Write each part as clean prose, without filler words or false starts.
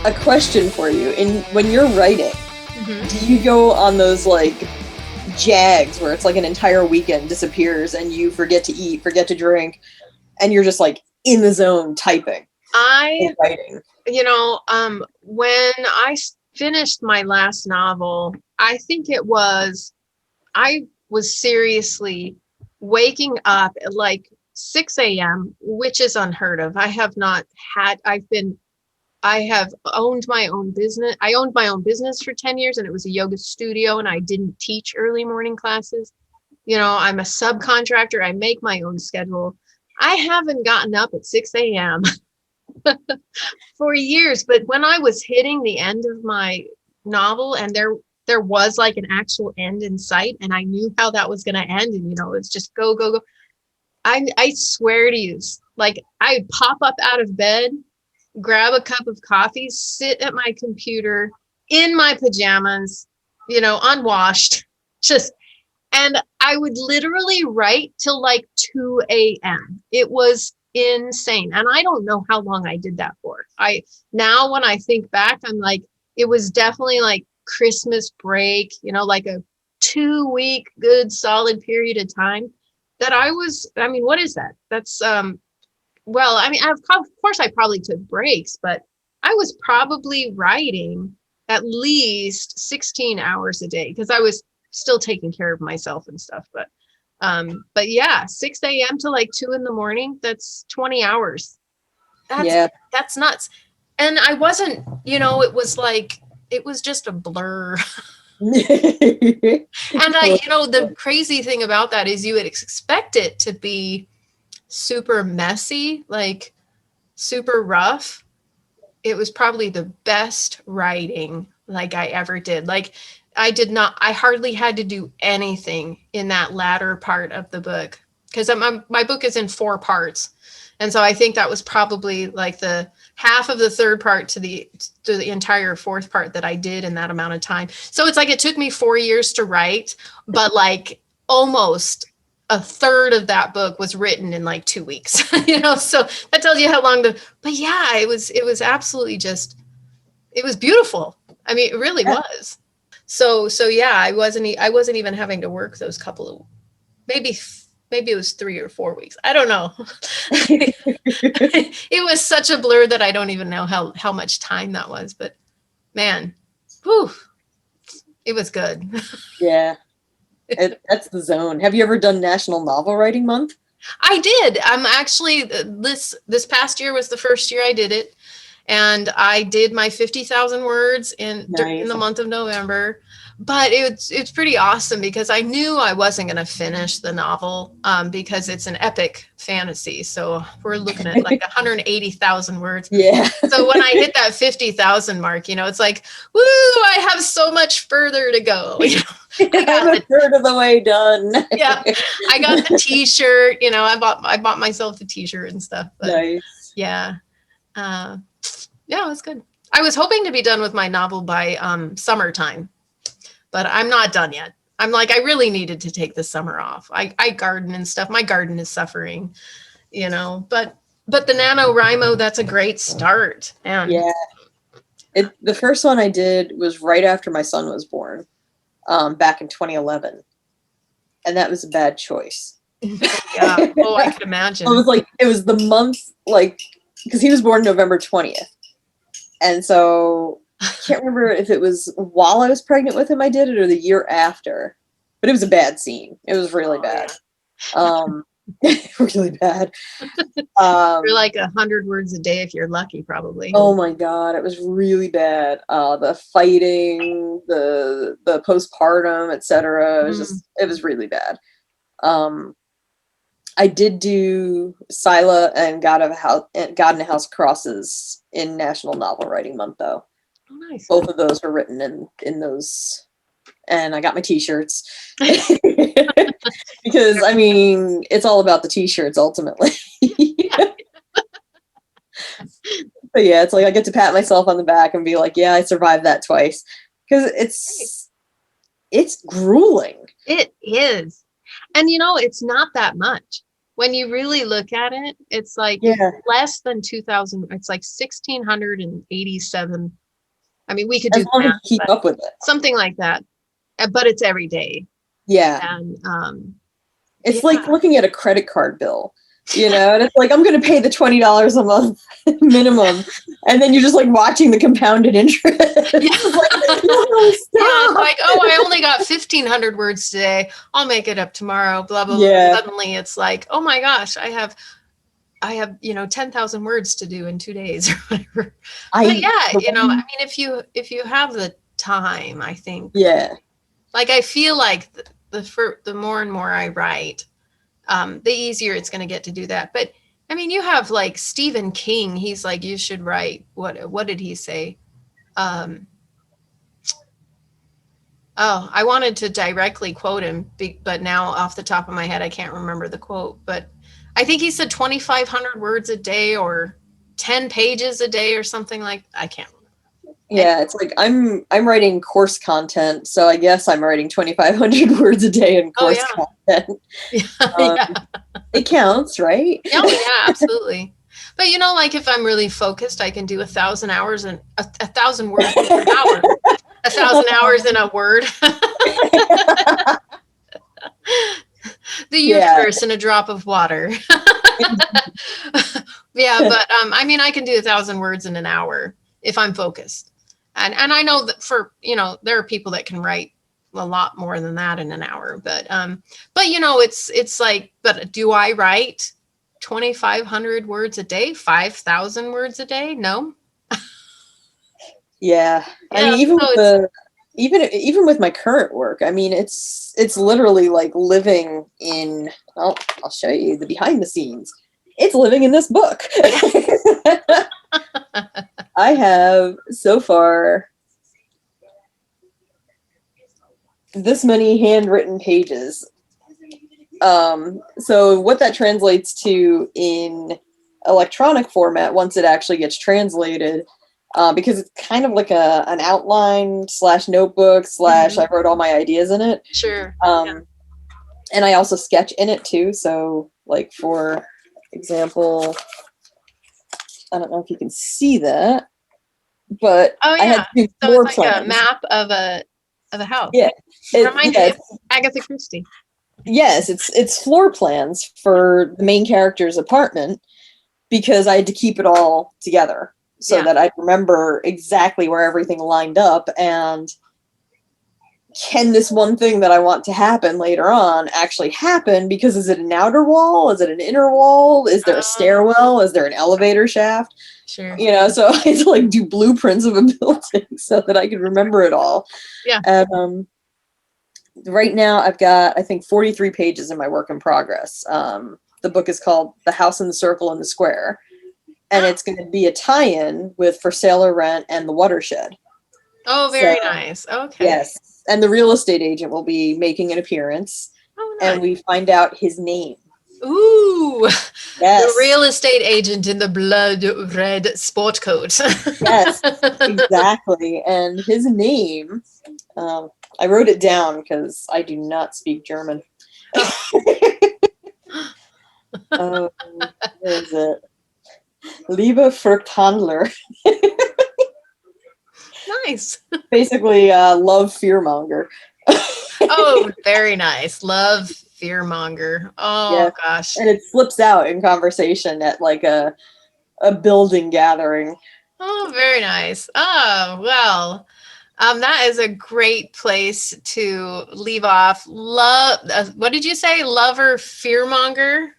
a question for you. When you're writing, do you go on those like jags where it's like an entire weekend disappears and you forget to eat, forget to drink, and you're just like in the zone typing and writing? When I finished my last novel, I was seriously waking up at like 6 a.m., which is unheard of. I have owned my own business. I owned my own business for 10 years, and it was a yoga studio, and I didn't teach early morning classes. I'm a subcontractor. I make my own schedule. I haven't gotten up at 6 a.m. for years. But when I was hitting the end of my novel, and there was like an actual end in sight, and I knew how that was going to end, and it's just go, go, go. I swear to you, like I'd pop up out of bed, grab a cup of coffee, sit at my computer in my pajamas, unwashed, and I would literally write till like 2 a.m. It was insane. And I don't know how long I did that for. Now when I think back, I'm like, it was definitely like Christmas break, like a 2-week good solid period of time that what is that? That's, of course I probably took breaks, but I was probably writing at least 16 hours a day because I was still taking care of myself and stuff. But yeah, 6 a.m. to like 2 a.m, that's 20 hours. That's nuts. And I wasn't, it was just a blur. And the crazy thing about that is you would expect it to be super messy, like super rough. It was probably the best writing like I ever did. Like I hardly had to do anything in that latter part of the book because my book is in 4 parts. And so I think that was probably like the half of the third part to the entire 4th part that I did in that amount of time. So it's like it took me 4 years to write, but like almost a third of that book was written in like 2 weeks, so that tells you how long but yeah, it was absolutely it was beautiful. I mean, it really was. So yeah, I wasn't even having to work those couple of, maybe it was 3 or 4 weeks. I don't know. It was such a blur that I don't even know how much time that was, but man, whew, it was good. Yeah. That's the zone. Have you ever done National Novel Writing Month? I did. I'm actually, this past year was the first year I did it. And I did my 50,000 words in the month of November. But it's pretty awesome because I knew I wasn't going to finish the novel because it's an epic fantasy. So we're looking at like 180,000 words. Yeah. So when I hit that 50,000 mark, it's like, woo, I have so much further to go. I'm a third of the way done. Yeah. I got the t-shirt, I bought myself the t-shirt and stuff. But nice. Yeah. Yeah, it was good. I was hoping to be done with my novel by summertime. But I'm not done yet. I'm like, I really needed to take the summer off. I garden and stuff. My garden is suffering, but the NaNoWriMo, that's a great start. And yeah. The first one I did was right after my son was born, back in 2011. And that was a bad choice. Yeah. Oh, I could imagine. It was the month, because he was born November 20th. And so I can't remember if it was while I was pregnant with him I did it or the year after, but it was a bad scene. It was really bad. Yeah. Really bad. You're like 100 words a day if you're lucky, probably. Oh my God, it was really bad. The fighting, the postpartum, etc. It was really bad. I did do Scylla and God in a House Crosses in National Novel Writing Month, though. Oh, nice. Both of those were written in those, and I got my t-shirts because it's all about the t-shirts ultimately. But yeah, it's like I get to pat myself on the back and be like, yeah, I survived that twice, because it's grueling. It is. And it's not that much. when you really look at it, it's like Yeah. less than 2,000. It's like 1,687. I mean, we could As do the long as math, you keep but up with it. something like that. But it's every day. Yeah. And It's yeah. like looking at a credit card bill, you know, and it's like, I'm going to pay the $20 a month minimum. And then you're just like watching the compounded interest. It's like, no, Yeah, it's stop. like, oh, I only got 1,500 words today. I'll make it up tomorrow. Blah blah blah. Yeah. Suddenly, it's like, oh my gosh, I have 10,000 words to do in 2 days or whatever. But yeah, I mean, if you have the time, I think. Yeah. Like I feel like the more and more I write, the easier it's going to get to do that. But I mean, you have like Stephen King. He's like, you should write. What did he say? Oh, I wanted to directly quote him, but now off the top of my head, I can't remember the quote. But I think he said 2,500 words a day or 10 pages a day or something like that. I can't remember. Yeah, it's like I'm writing course content, so I guess I'm writing 2,500 words a day in course content. Yeah. It counts, right? Oh, yeah, absolutely. But like if I'm really focused, I can do 1,000 hours and 1,000 words in an hour. 1,000 hours in a word. The universe in a drop of water. Yeah, but I mean, I can do 1,000 words in an hour if I'm focused. And I know that there are people that can write a lot more than that in an hour, but it's like, but do I write 2,500 words a day, 5,000 words a day? No. Yeah. I mean, even with my current work, I mean, it's literally like living in, I'll show you the behind the scenes. It's living in this book. I have so far this many handwritten pages. So what that translates to in electronic format, once it actually gets translated, because it's kind of like an outline / notebook / I wrote all my ideas in it. Sure. And I also sketch in it too. So like, for example, I don't know if you can see that, but oh yeah, I had two so floor it's like plans. a map of a house. Yeah, It's Agatha Christie. Yes, it's floor plans for the main character's apartment, because I had to keep it all together so that I remember exactly where everything lined up, and can this one thing that I want to happen later on actually happen? Because is it an outer wall? Is it an inner wall? Is there a stairwell? Is there an elevator shaft? Sure. So I had to like do blueprints of a building so that I could remember it all. Yeah. And right now I've got, I think, 43 pages in my work in progress. The book is called The House in the Circle in the Square, and it's going to be a tie-in with For Sale or Rent and The Watershed. Oh, very nice. Okay. Yes. And the real estate agent will be making an appearance. Oh, nice. And we find out his name. Ooh. Yes. The real estate agent in the blood red sport coat. Yes, exactly. And his name, I wrote it down because I do not speak German. Where is it? Liebe Fruchthandler. Nice. Basically, love fearmonger. Oh, very nice. Love fearmonger. Oh, gosh. And it slips out in conversation at like a building gathering. Oh, very nice. Oh, well, that is a great place to leave off. Love. What did you say? Love or fearmonger?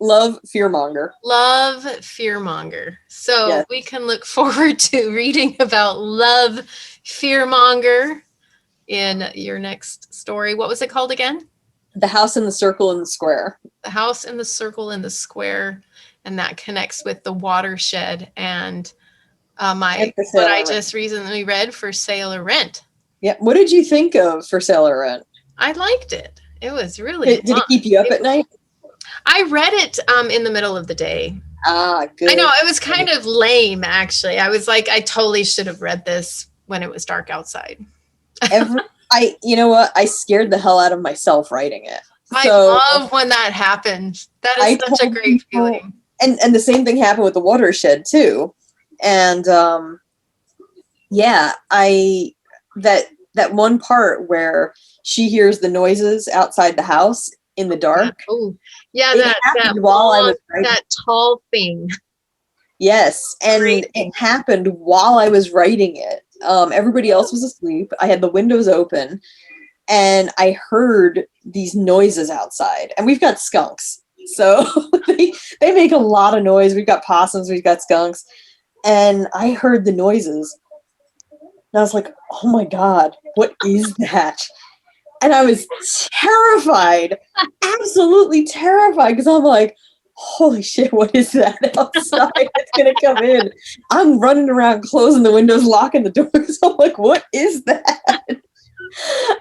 Love fearmonger. Love fearmonger. So we can look forward to reading about Love Fearmonger in your next story. What was it called again? The House in the Circle in the Square. The House in the Circle in the Square. And that connects with The Watershed and what I just recently read, For Sale or Rent. Yeah. What did you think of For Sale or Rent? I liked it. It was really Did it keep you up at night? I read it in the middle of the day. Ah, good. I know, it was kind of lame, actually. I was like, I totally should have read this when it was dark outside. You know what? I scared the hell out of myself writing it. I So love when that happens. That I is such a told great people, feeling. and the same thing happened with the watershed too. And yeah, I that one part where she hears the noises outside the house in the dark. Oh, yeah, It that happened while I long, was writing. that tall thing. Yes, and Crazy. it happened while I was writing it. Everybody else was asleep. I had the windows open, and I heard these noises outside. And we've got skunks, so they make a lot of noise. We've got possums, we've got skunks, and I heard the noises. And I was like, oh my God, what is that? And I was terrified, absolutely terrified, because I'm like, holy shit, what is that outside? It's going to come in. I'm running around, closing the windows, locking the doors. I'm like, what is that?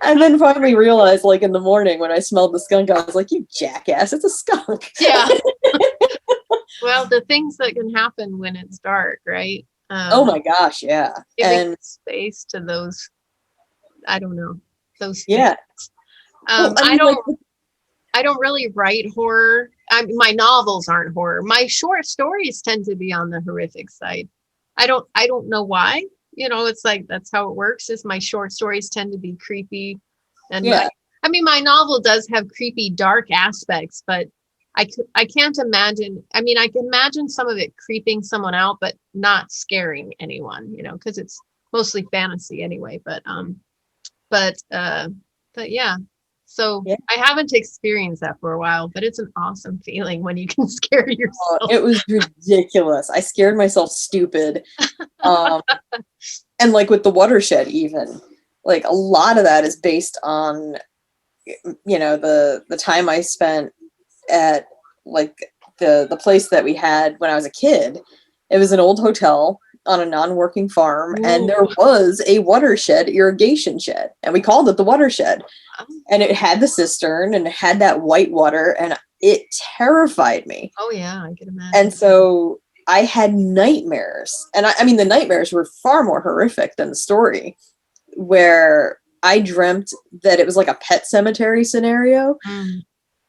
And then finally realized, like in the morning when I smelled the skunk, I was like, you jackass, it's a skunk. Yeah. Well, the things that can happen when it's dark, right? Oh my gosh, yeah. Giving And space to those, I don't know, those yeah. things. Well, I mean, I don't really write horror. My novels aren't horror. My short stories tend to be on the horrific side. I don't know why. You know, it's like that's how it works. Is my short stories tend to be creepy, and yeah. my novel does have creepy, dark aspects, but I can't imagine. I mean, I can imagine some of it creeping someone out, but not scaring anyone. You know, because it's mostly fantasy anyway. But yeah. So Yeah. I haven't experienced that for a while, but it's an awesome feeling when you can scare yourself. It was ridiculous. I scared myself stupid. And like with the watershed, even like a lot of that is based on, you know, the time I spent at like the place that we had when I was a kid. It was an old hotel on a non-working farm. Ooh. And there was a watershed irrigation shed, and we called it the watershed. And it had the cistern and it had that white water, and it terrified me. Oh yeah, I can imagine. And so I had nightmares, and I mean the nightmares were far more horrific than the story, where I dreamt that it was like a pet cemetery scenario,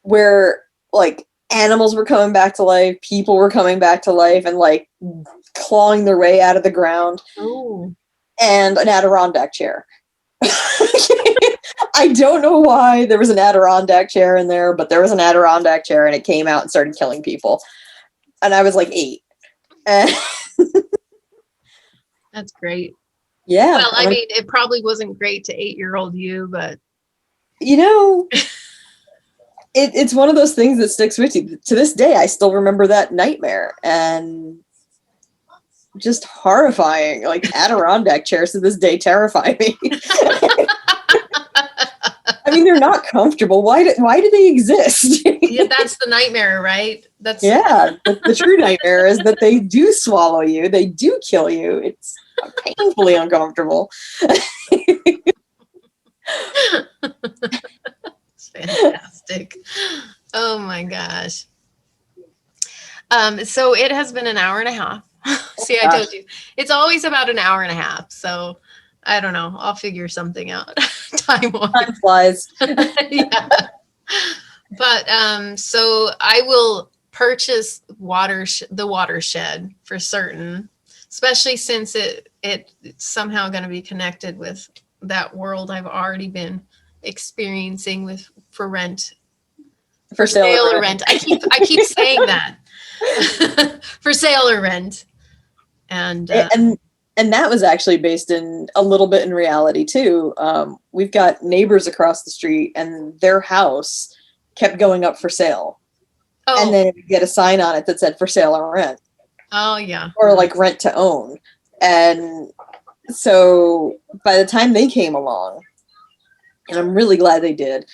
where like animals were coming back to life, people were coming back to life, and like clawing their way out of the ground. Oh. And an Adirondack chair. I don't know why there was an Adirondack chair in there, but there was an Adirondack chair, and it came out and started killing people. And I was like 8. That's great. Yeah. Well, I mean, it probably wasn't great to 8-year-old you, but you know, it's one of those things that sticks with you. To this day, I still remember that nightmare, and just horrifying. Like Adirondack chairs to this day terrify me. I mean, they're not comfortable. Why do they exist? Yeah, that's the nightmare, right? That's the true nightmare is that they do swallow you. They do kill you. It's painfully uncomfortable. It's fantastic. Oh my gosh. So it has been an hour and a half. See, I told you. It's always about an hour and a half. So I don't know. I'll figure something out. Time flies. Yeah. But so I will purchase the watershed for certain, especially since it's somehow going to be connected with that world I've already been experiencing for rent. For sale or rent. I keep saying that. For sale or rent. And that was actually based in a little bit in reality too. We've got neighbors across the street, and their house kept going up for sale. Oh. And then you get a sign on it that said for sale or rent. Oh yeah. Or like rent to own. And so by the time they came along, and I'm really glad they did,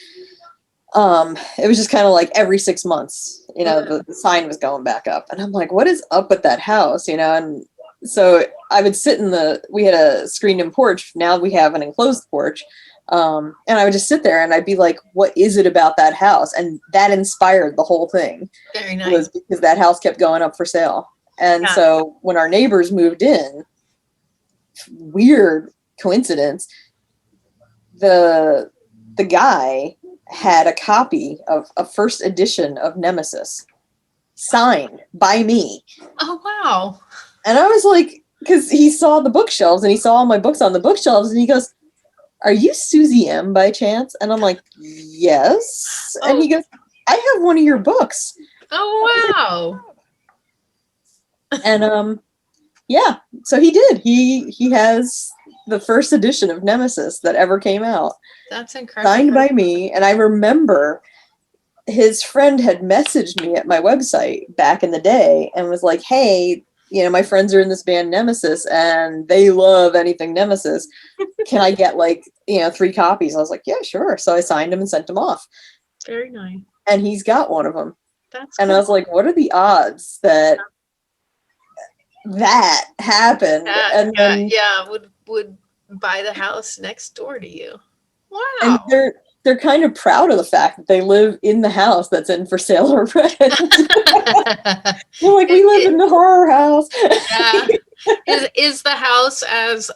it was just kind of like every 6 months, you know, the sign was going back up. And I'm like, what is up with that house? You know, and so I would sit we had a screened-in porch. Now we have an enclosed porch. And I would just sit there and I'd be like, what is it about that house? And that inspired the whole thing. Very nice. Was because that house kept going up for sale. And so when our neighbors moved in, weird coincidence, the guy had a copy of a first edition of Nemesis signed by me. Oh, wow. And I was like, because he saw the bookshelves and he saw all my books on the bookshelves and he goes, "Are you Suzi M by chance?" And I'm like, "Yes." And he goes, "I have one of your books." Oh, wow. And yeah, so he did. He has the first edition of Nemesis that ever came out. That's incredible. Signed by me. And I remember his friend had messaged me at my website back in the day and was like, "Hey, my friends are in this band Nemesis and they love anything Nemesis. Can I get 3 copies?" I was like, "Yeah, sure." So I signed them and sent them off. Very nice. And he's got one of them. That's and cool. I was like, what are the odds that happened? And then, would buy the house next door to you. Wow. And they're kind of proud of the fact that they live in the house that's in for sale or rent. They're like, we live in the horror house. Yeah. Is the house as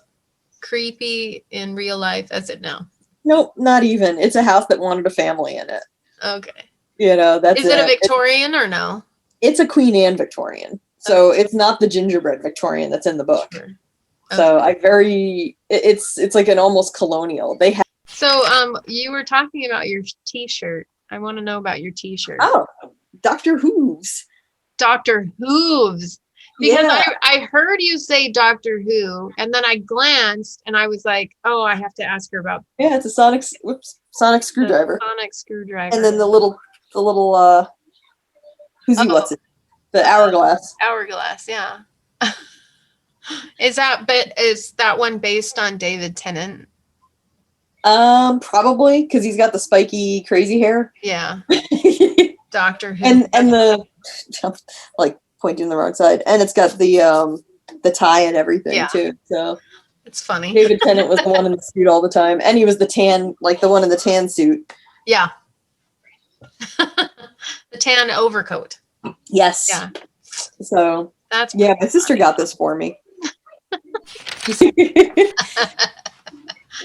creepy in real life as it now? Nope, not even. It's a house that wanted a family in it. Okay. That's Is it a Victorian or no? It's a Queen Anne Victorian. So it's not the gingerbread Victorian that's in the book. Sure. So it's like an almost colonial. They have. So you were talking about your t-shirt. I want to know about your t-shirt. Oh, Dr. Hooves. Dr. Hooves. Because I heard you say Doctor Who, and then I glanced and I was like, oh, I have to ask her about. Yeah, it's a sonic screwdriver. Sonic screwdriver. And then the little what's it? The hourglass. Hourglass, yeah. Is that one based on David Tennant? Probably, because he's got the spiky crazy hair. Yeah. Doctor Who. And the pointing the wrong side. And it's got the tie and everything too. So it's funny. David Tennant was the one in the suit all the time. And he was the one in the tan suit. Yeah. The tan overcoat. Yes. Yeah. So that's my sister got this for me.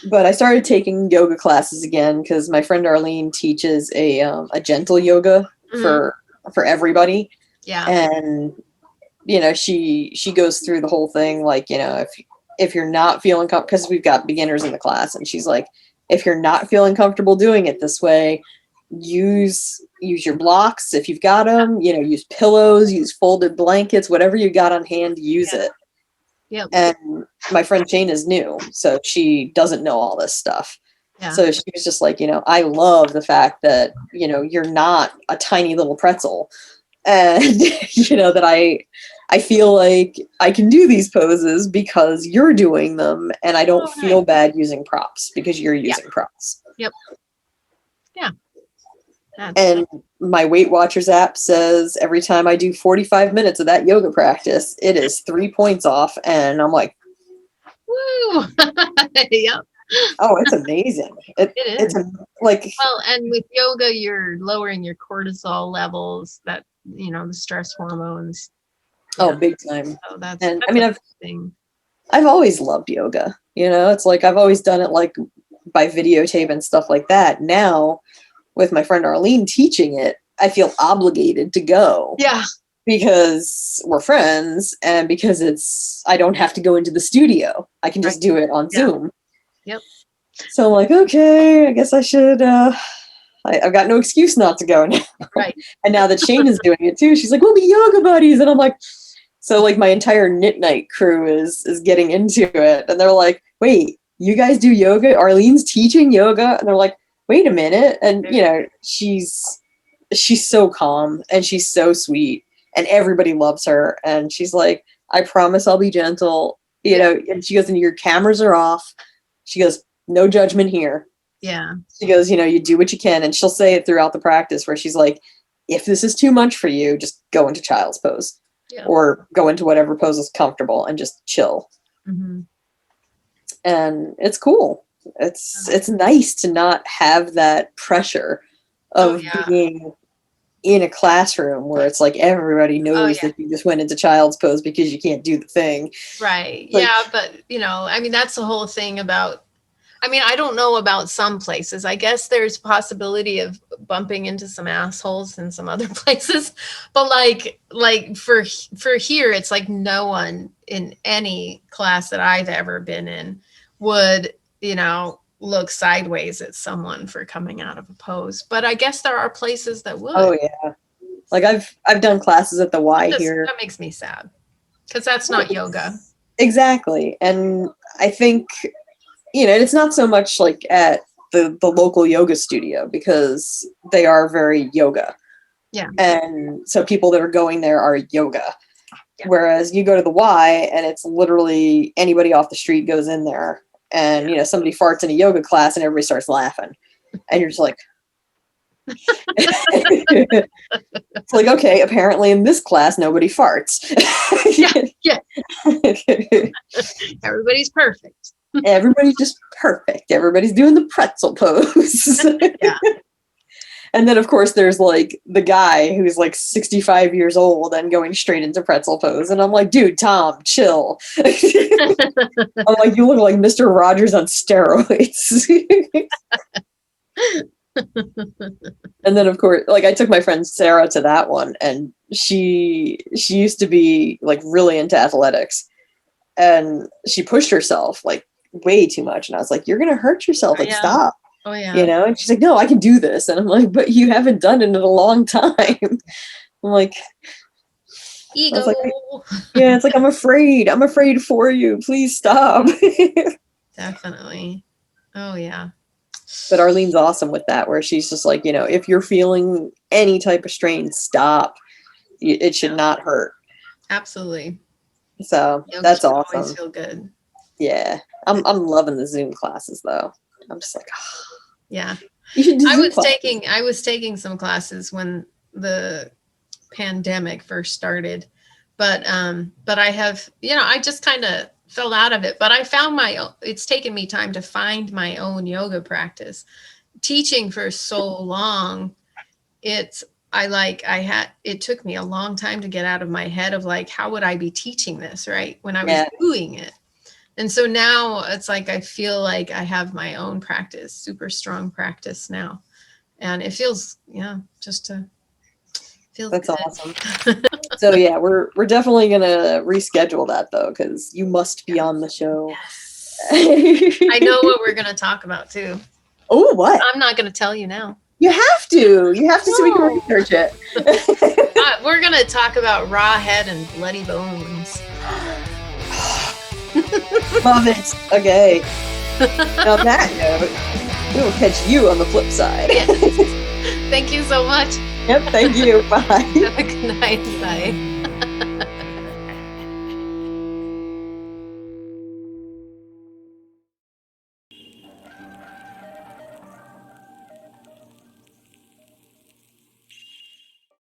But I started taking yoga classes again because my friend Arlene teaches a gentle yoga for everybody. Yeah. And she goes through the whole thing, if you're not feeling comfortable, because we've got beginners in the class, and she's like, if you're not feeling comfortable doing it this way, use your blocks if you've got them, use pillows, use folded blankets, whatever you got on hand, use it. Yep. And my friend Shane is new, so she doesn't know all this stuff. Yeah. So she was just like, I love the fact that, you're not a tiny little pretzel. And, that I feel like I can do these poses because you're doing them, and I don't feel bad using props because you're using props. Yep. Yeah. And my Weight Watchers app says every time I do 45 minutes of that yoga practice, it is 3 points off. And I'm like, woo! Yep. Oh, it's amazing. It is. Well, and with yoga, you're lowering your cortisol levels, that, the stress hormones. Oh, big time. So that's I've always loved yoga. It's like I've always done it by videotape and stuff like that. Now, with my friend Arlene teaching it, I feel obligated to go. Yeah. Because we're friends and because I don't have to go into the studio. I can just do it on Zoom. Yep. So I'm like, okay, I guess I should, I've got no excuse not to go now. Right. And now that Shane is doing it too, she's like, we'll be yoga buddies. And I'm like, so my entire knit night crew is getting into it. And they're like, wait, you guys do yoga? Arlene's teaching yoga? And they're like, wait a minute. And she's so calm and she's so sweet and everybody loves her. And she's like, I promise I'll be gentle, and she goes, and your cameras are off. She goes, no judgment here. Yeah. She goes, you do what you can. And she'll say it throughout the practice where she's like, if this is too much for you, just go into child's pose or go into whatever pose is comfortable and just chill. Mm-hmm. And it's cool. It's nice to not have that pressure of being in a classroom where it's like everybody knows that you just went into child's pose because you can't do the thing. Right. But but that's the whole thing about, I mean, I don't know about some places. I guess there's possibility of bumping into some assholes in some other places, but like for here, it's like no one in any class that I've ever been in would, look sideways at someone for coming out of a pose. But I guess there are places that would. Oh yeah. Like I've done classes at the Y here. That makes me sad because that's not yoga. Exactly. And I think, it's not so much like at the local yoga studio because they are very yoga. Yeah. And so people that are going there are yoga. Yeah. Whereas you go to the Y and it's literally anybody off the street goes in there and, somebody farts in a yoga class and everybody starts laughing. And you're just like, it's like, okay, apparently in this class, nobody farts. Yeah. Everybody's perfect. Everybody's just perfect. Everybody's doing the pretzel pose. Yeah. And then, of course, there's like the guy who's like 65 years old and going straight into pretzel pose. And I'm like, dude, Tom, chill. I'm like, you look like Mr. Rogers on steroids. And then, of course, like I took my friend Sarah to that one, and she used to be like really into athletics, and she pushed herself like way too much. And I was like, you're gonna hurt yourself. Like, stop. Oh yeah. And she's like, no, I can do this. And I'm like, but you haven't done it in a long time. I'm like, ego. Yeah, it's like, I'm afraid for you. Please stop. Definitely. Oh yeah. But Arlene's awesome with that, where she's just like, if you're feeling any type of strain, stop. It should not hurt. Absolutely. So that's awesome. Always feel good. Yeah. I'm loving the Zoom classes though. I'm just like, yeah. You should do I Zoom was taking some classes when the pandemic first started, but I have, I just kind of fell out of it, but I found it's taken me time to find my own yoga practice. Teaching for so long, it took me a long time to get out of my head of like, how would I be teaching this, right? When I was doing it. And so now it's like, I feel like I have my own practice, super strong practice now. And it feels, that's good. Awesome. So yeah, we're definitely gonna reschedule that though, because you must be on the show. Yes. I know what we're gonna talk about too. Oh, what? I'm not gonna tell you now. You have to so we can research it. We're gonna talk about raw head and bloody bones. Love it. Okay. On that note, we will catch you on the flip side. Yes. Thank you so much. Yep, thank you. Bye. Have a good night. Bye.